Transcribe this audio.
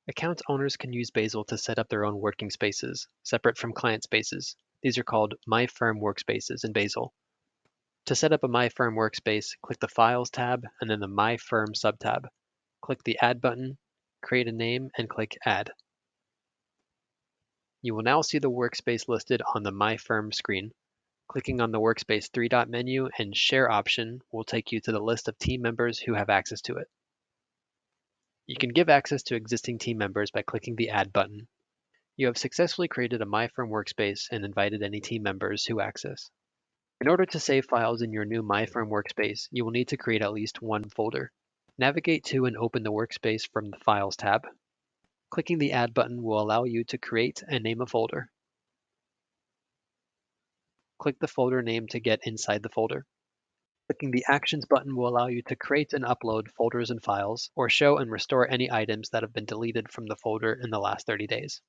Account owners can use Basil to set up their own working spaces, separate from client spaces. These are called My Firm workspaces in Basil. To set up a My Firm workspace, click the Files tab and then the My Firm subtab. Click the Add button, create a name, and click Add. You will now see the workspace listed on the My Firm screen. Clicking on the Workspace three-dot menu and Share option will take you to the list of team members who have access to it. You can give access to existing team members by clicking the Add button. You have successfully created a My Firm workspace and invited any team members who access. In order to save files in your new My Firm workspace, you will need to create at least one folder. Navigate to and open the workspace from the Files tab. Clicking the Add button will allow you to create and name a folder. Click the folder name to get inside the folder. Clicking the Actions button will allow you to create and upload folders and files, or show and restore any items that have been deleted from the folder in the last 30 days.